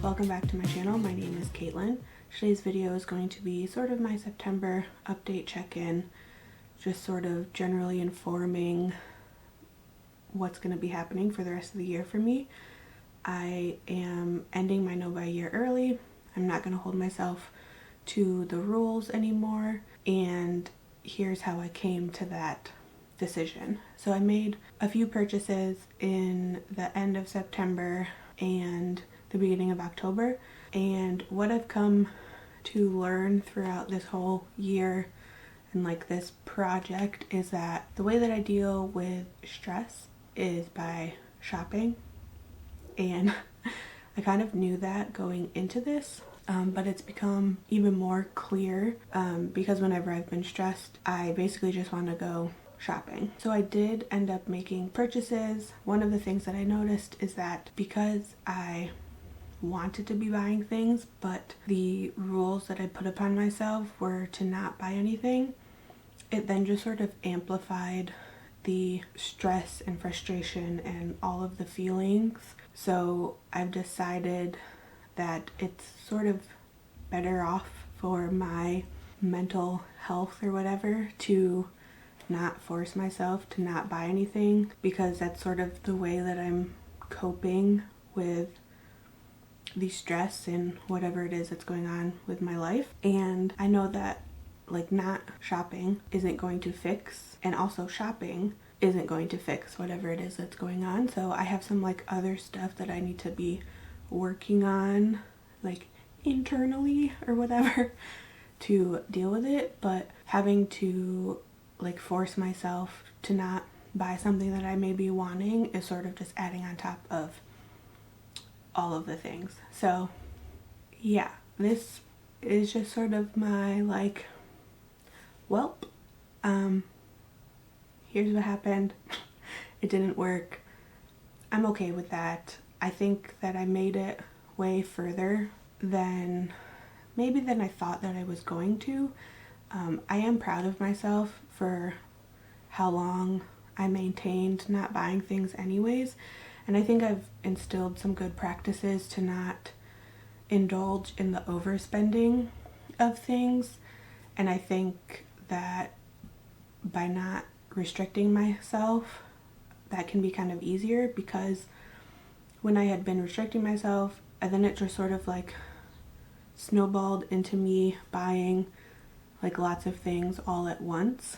welcome back to my channel. My name is Caitlin. Today's video is going to be sort of my September update check-in, just sort of generally informing what's going to be happening for the rest of the year for me. I am ending my no-buy year early. I'm not going to hold myself to the rules anymore, and here's how I came to that decision. So I made a few purchases in the end of September and the beginning of October, and what I've come to learn throughout this whole year and like this project is that the way that I deal with stress is by shopping, and I kind of knew that going into this, but it's become even more clear because whenever I've been stressed, I basically just want to go shopping. So I did end up making purchases. One of the things that I noticed is that because I wanted to be buying things, but the rules that I put upon myself were to not buy anything, it then just sort of amplified the stress and frustration and all of the feelings. So I've decided that it's sort of better off for my mental health or whatever to not force myself to not buy anything, because that's sort of the way that I'm coping with the stress and whatever it is that's going on with my life. And I know that like not shopping isn't going to fix, and also shopping isn't going to fix whatever it is that's going on. So I have some like other stuff that I need to be working on like internally or whatever to deal with it, but having to like force myself to not buy something that I may be wanting is sort of just adding on top of all of the things. So yeah, this is just sort of my like, welp, here's what happened. It didn't work. I'm okay with that. I think that I made it way further than I thought that I was going to. I am proud of myself for how long I maintained not buying things anyways, and I think I've instilled some good practices to not indulge in the overspending of things, and I think that by not restricting myself, that can be kind of easier, because when I had been restricting myself, and then it just sort of like snowballed into me buying like lots of things all at once,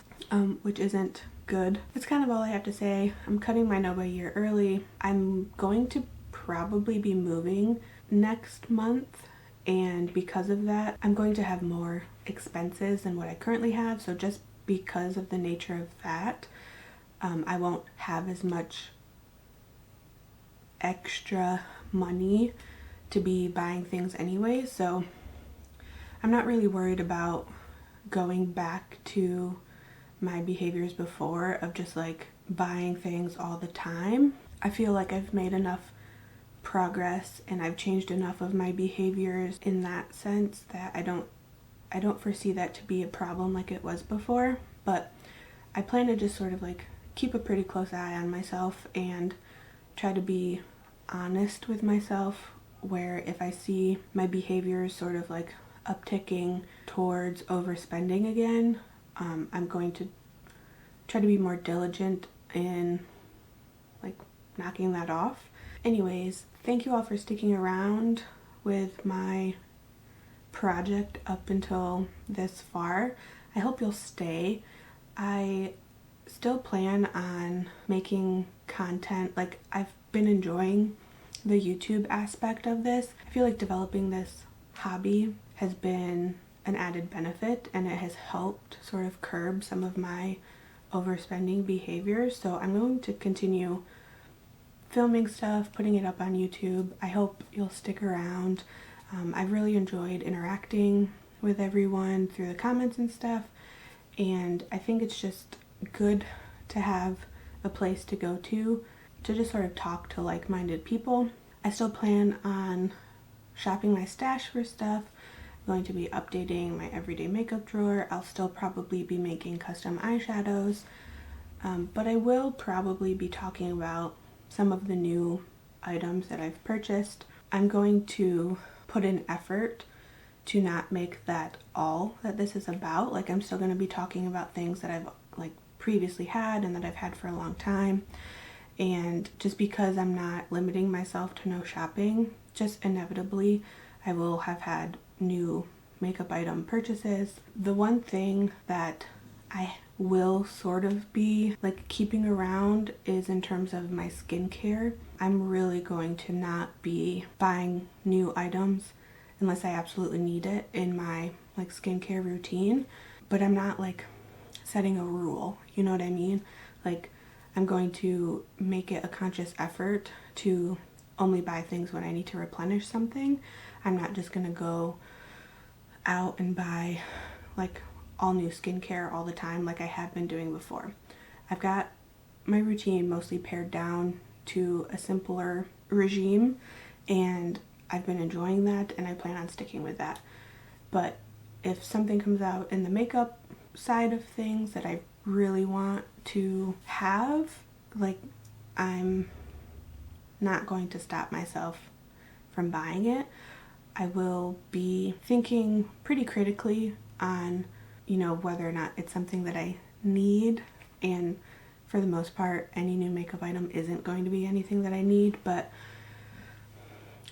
which isn't good. That's kind of all I have to say. I'm cutting my no-buy year early. I'm going to probably be moving next month, and because of that, I'm going to have more expenses than what I currently have. So just because of the nature of that, I won't have as much extra money to be buying things anyway. So I'm not really worried about going back to my behaviors before of just like buying things all the time. I feel like I've made enough progress and I've changed enough of my behaviors in that sense that I don't foresee that to be a problem like it was before. But I plan to just sort of like keep a pretty close eye on myself and try to be honest with myself, where if I see my behaviors sort of like upticking towards overspending again, I'm going to try to be more diligent in like knocking that off. Anyways, thank you all for sticking around with my project up until this far. I hope you'll stay. I still plan on making content. Like, I've been enjoying the YouTube aspect of this. I feel like developing this hobby has been an added benefit, and it has helped sort of curb some of my overspending behaviors. So I'm going to continue filming stuff, putting it up on YouTube. I hope you'll stick around. I've really enjoyed interacting with everyone through the comments and stuff, and I think it's just good to have a place to go to just sort of talk to like-minded people. I still plan on shopping my stash for stuff. I'm going to be updating my everyday makeup drawer. I'll still probably be making custom eyeshadows, but I will probably be talking about some of the new items that I've purchased. I'm going to put an effort to not make that all that this is about. Like, I'm still going to be talking about things that I've like previously had and that I've had for a long time. And just because I'm not limiting myself to no shopping, just inevitably I will have had new makeup item purchases. The one thing that I will sort of be like keeping around is in terms of my skincare. I'm really going to not be buying new items unless I absolutely need it in my like skincare routine. But I'm not like setting a rule, you know what I mean? Like, I'm going to make it a conscious effort to only buy things when I need to replenish something. I'm not just gonna go out and buy like all new skincare all the time like I have been doing before. I've got my routine mostly pared down to a simpler regime, and I've been enjoying that, and I plan on sticking with that. But if something comes out in the makeup side of things that I really want to have, like, I'm not going to stop myself from buying it. I will be thinking pretty critically on, you know, whether or not it's something that I need, and for the most part any new makeup item isn't going to be anything that I need, but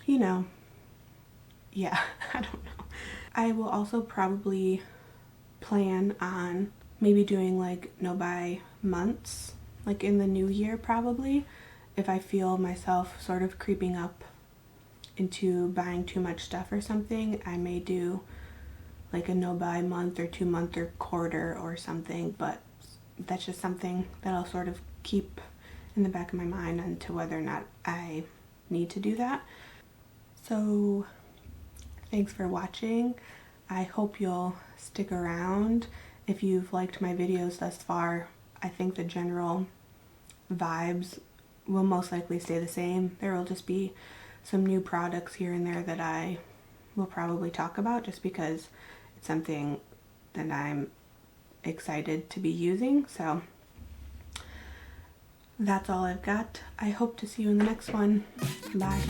you know, yeah, I don't know. I will also probably plan on maybe doing like no buy months, like in the new year probably, if I feel myself sort of creeping up into buying too much stuff or something. I may do like a no buy month or 2 month or quarter or something, but that's just something that I'll sort of keep in the back of my mind into whether or not I need to do that. So thanks for watching. I hope you'll stick around. If you've liked my videos thus far, I think the general vibes will most likely stay the same. There will just be some new products here and there that I will probably talk about just because it's something that I'm excited to be using. So that's all I've got. I hope to see you in the next one. Bye.